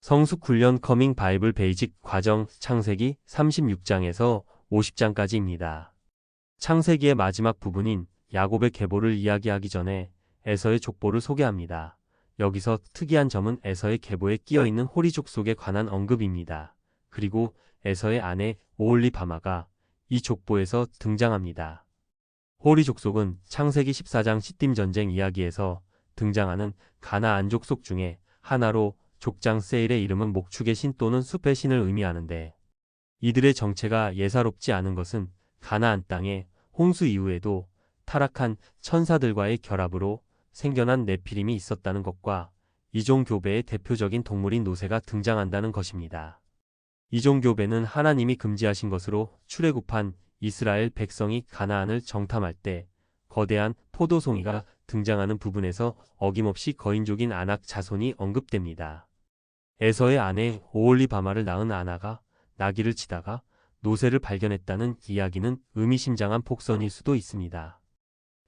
성숙훈련 커밍 바이블 베이직 과정 창세기 36장에서 50장까지입니다. 창세기의 마지막 부분인 야곱의 계보를 이야기하기 전에 에서의 족보를 소개합니다. 여기서 특이한 점은 에서의 계보에 끼어있는 호리 족속에 관한 언급입니다. 그리고 에서의 아내 오홀리바마가 이 족보에서 등장합니다. 호리 족속은 창세기 14장 시딤 전쟁 이야기에서 등장하는 가나안 족속 중에 하나로 족장 세일의 이름은 목축의 신 또는 숲의 신을 의미하는데, 이들의 정체가 예사롭지 않은 것은 가나안 땅에 홍수 이후에도 타락한 천사들과의 결합으로 생겨난 네피림이 있었다는 것과 이종교배의 대표적인 동물인 노새가 등장한다는 것입니다. 이종교배는 하나님이 금지하신 것으로 출애굽한 이스라엘 백성이 가나안을 정탐할 때 거대한 포도송이가 등장하는 부분에서 어김없이 거인족인 아낙 자손이 언급됩니다. 에서의 아내 오홀리바마를 낳은 아나가 나귀를 치다가 노새를 발견했다는 이야기는 의미심장한 폭선일 수도 있습니다.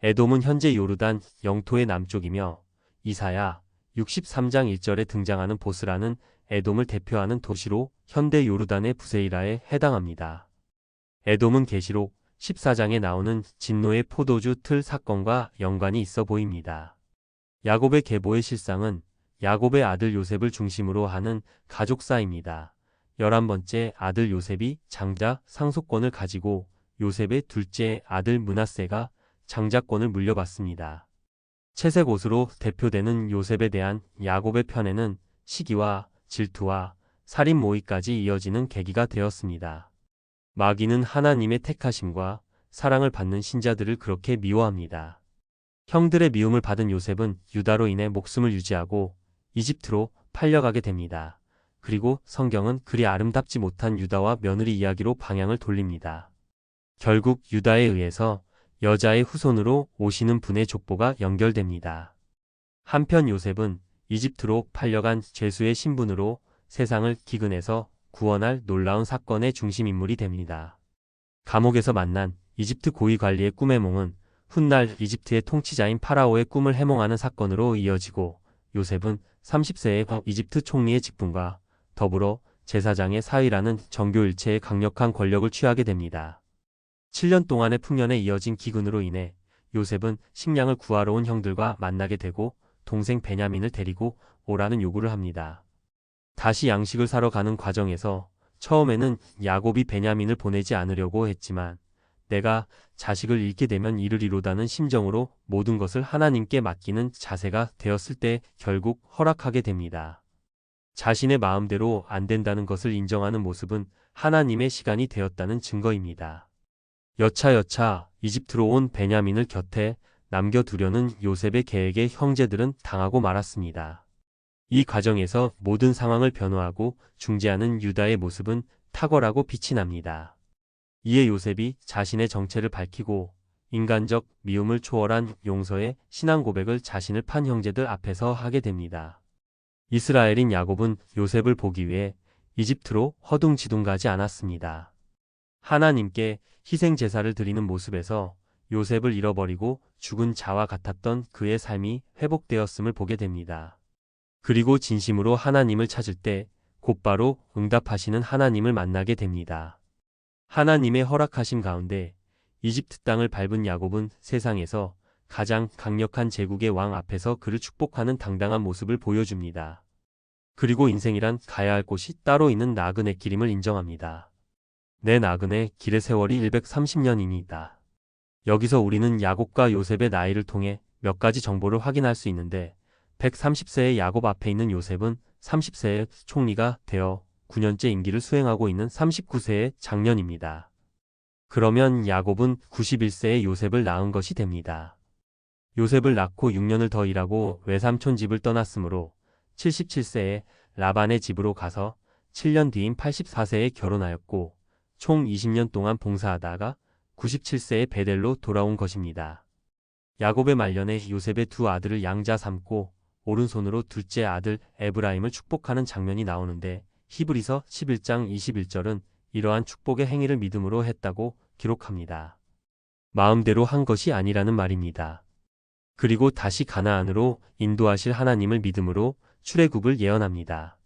에돔은 현재 요르단 영토의 남쪽이며 이사야 63장 1절에 등장하는 보스라는 에돔을 대표하는 도시로 현대 요르단의 부세이라에 해당합니다. 에돔은 계시록 14장에 나오는 진노의 포도주 틀 사건과 연관이 있어 보입니다. 야곱의 계보의 실상은 야곱의 아들 요셉을 중심으로 하는 가족사입니다. 11번째 아들 요셉이 장자 상속권을 가지고 요셉의 둘째 아들 므낫세가 장자권을 물려받습니다. 채색 옷으로 대표되는 요셉에 대한 야곱의 편에는 시기와 질투와 살인 모의까지 이어지는 계기가 되었습니다. 마귀는 하나님의 택하심과 사랑을 받는 신자들을 그렇게 미워합니다. 형들의 미움을 받은 요셉은 유다로 인해 목숨을 유지하고 이집트로 팔려가게 됩니다. 그리고 성경은 그리 아름답지 못한 유다와 며느리 이야기로 방향을 돌립니다. 결국 유다에 의해서 여자의 후손으로 오시는 분의 족보가 연결됩니다. 한편 요셉은 이집트로 팔려간 죄수의 신분으로 세상을 기근해서 구원할 놀라운 사건의 중심인물이 됩니다. 감옥에서 만난 이집트 고위 관리의 꿈의 몽은 훗날 이집트의 통치자인 파라오의 꿈을 해몽하는 사건으로 이어지고, 요셉은 30세의 이집트 총리의 직분과 더불어 제사장의 사위라는 정교일체의 강력한 권력을 취하게 됩니다. 7년 동안의 풍년에 이어진 기근으로 인해 요셉은 식량을 구하러 온 형들과 만나게 되고 동생 베냐민을 데리고 오라는 요구를 합니다. 다시 양식을 사러 가는 과정에서 처음에는 야곱이 베냐민을 보내지 않으려고 했지만 내가 자식을 잃게 되면 이르리로다는 심정으로 모든 것을 하나님께 맡기는 자세가 되었을 때 결국 허락하게 됩니다. 자신의 마음대로 안 된다는 것을 인정하는 모습은 하나님의 시간이 되었다는 증거입니다. 여차여차 이집트로 온 베냐민을 곁에 남겨두려는 요셉의 계획에 형제들은 당하고 말았습니다. 이 과정에서 모든 상황을 변호하고 중재하는 유다의 모습은 탁월하고 빛이 납니다. 이에 요셉이 자신의 정체를 밝히고 인간적 미움을 초월한 용서의 신앙 고백을 자신을 판 형제들 앞에서 하게 됩니다. 이스라엘인 야곱은 요셉을 보기 위해 이집트로 허둥지둥 가지 않았습니다. 하나님께 희생 제사를 드리는 모습에서 요셉을 잃어버리고 죽은 자와 같았던 그의 삶이 회복되었음을 보게 됩니다. 그리고 진심으로 하나님을 찾을 때 곧바로 응답하시는 하나님을 만나게 됩니다. 하나님의 허락하심 가운데 이집트 땅을 밟은 야곱은 세상에서 가장 강력한 제국의 왕 앞에서 그를 축복하는 당당한 모습을 보여줍니다. 그리고 인생이란 가야 할 곳이 따로 있는 나그네 길임을 인정합니다. 내 나그네 길의 세월이 130년입니다. 여기서 우리는 야곱과 요셉의 나이를 통해 몇 가지 정보를 확인할 수 있는데, 130세의 야곱 앞에 있는 요셉은 30세의 총리가 되어 9년째 임기를 수행하고 있는 39세의 장년입니다. 그러면 야곱은 91세의 요셉을 낳은 것이 됩니다. 요셉을 낳고 6년을 더 일하고 외삼촌 집을 떠났으므로 77세에 라반의 집으로 가서 7년 뒤인 84세에 결혼하였고 총 20년 동안 봉사하다가 97세에 베델로 돌아온 것입니다. 야곱의 말년에 요셉의 두 아들을 양자 삼고 오른손으로 둘째 아들 에브라임을 축복하는 장면이 나오는데, 히브리서 11장 21절은 이러한 축복의 행위를 믿음으로 했다고 기록합니다. 마음대로 한 것이 아니라는 말입니다. 그리고 다시 가나안으로 인도하실 하나님을 믿음으로 출애굽을 예언합니다.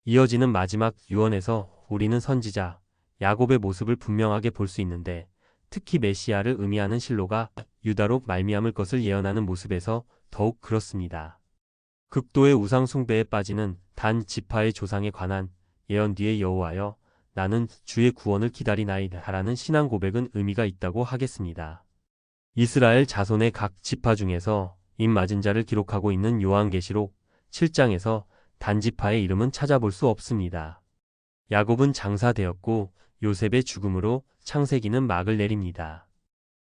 이어지는 마지막 유언에서 우리는 선지자 야곱의 모습을 분명하게 볼 수 있는데, 특히 메시아를 의미하는 실로가 유다로 말미암을 것을 예언하는 모습에서 더욱 그렇습니다. 극도의 우상 숭배에 빠지는 단 지파의 조상에 관한 예언 뒤에 여호와여 나는 주의 구원을 기다리나이다라는 신앙 고백은 의미가 있다고 하겠습니다. 이스라엘 자손의 각 지파 중에서 입 맞은 자를 기록하고 있는 요한계시록 7장에서 단지파의 이름은 찾아볼 수 없습니다. 야곱은 장사되었고 요셉의 죽음으로 창세기는 막을 내립니다.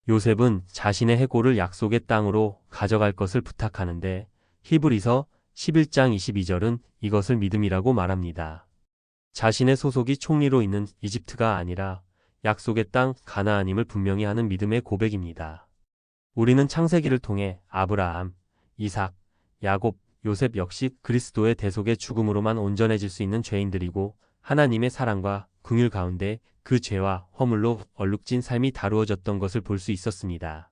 요셉은 자신의 해골을 약속의 땅으로 가져갈 것을 부탁하는데 히브리서 11장 22절은 이것을 믿음이라고 말합니다. 자신의 소속이 총리로 있는 이집트가 아니라 약속의 땅 가나안임을 분명히 하는 믿음의 고백입니다. 우리는 창세기를 통해 아브라함, 이삭, 야곱, 요셉 역시 그리스도의 대속의 죽음으로만 온전해질 수 있는 죄인들이고 하나님의 사랑과 긍휼 가운데 그 죄와 허물로 얼룩진 삶이 다루어졌던 것을 볼 수 있었습니다.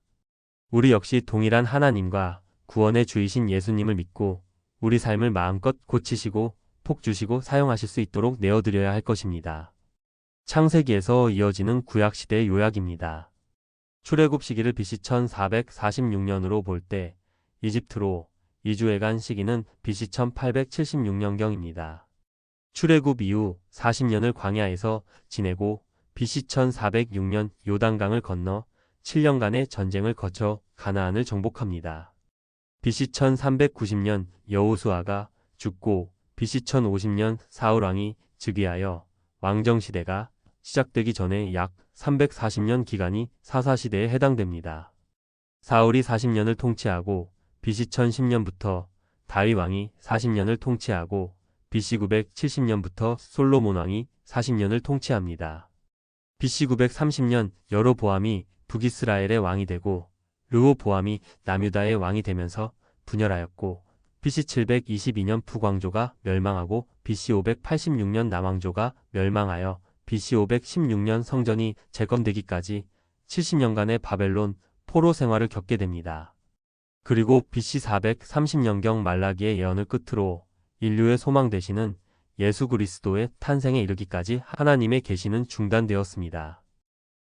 우리 역시 동일한 하나님과 구원의 주이신 예수님을 믿고 우리 삶을 마음껏 고치시고 복 주시고 사용하실 수 있도록 내어드려야 할 것입니다. 창세기에서 이어지는 구약시대의 요약입니다. 출애굽 시기를 BC 1446년으로 볼 때 이집트로 이주해간 시기는 BC 1876년경입니다. 출애굽 이후 40년을 광야에서 지내고 BC 1406년 요단강을 건너 7년간의 전쟁을 거쳐 가나안을 정복합니다. BC 1390년 여호수아가 죽고 BC 1050년 사울왕이 즉위하여 왕정시대가 시작되기 전에 약 340년 기간이 사사시대에 해당됩니다. 사울이 40년을 통치하고 BC 1010년부터 다윗 왕이 40년을 통치하고 BC 970년부터 솔로몬 왕이 40년을 통치합니다. BC 930년 여로보암이 북이스라엘의 왕이 되고 르호보암이 남유다의 왕이 되면서 분열하였고 BC 722년 북왕조가 멸망하고 BC 586년 남왕조가 멸망하여 BC 516년 성전이 재건되기까지 70년간의 바벨론 포로 생활을 겪게 됩니다. 그리고 BC 430년경 말라기의 예언을 끝으로 인류의 소망 되시는 예수 그리스도의 탄생에 이르기까지 하나님의 계시는 중단되었습니다.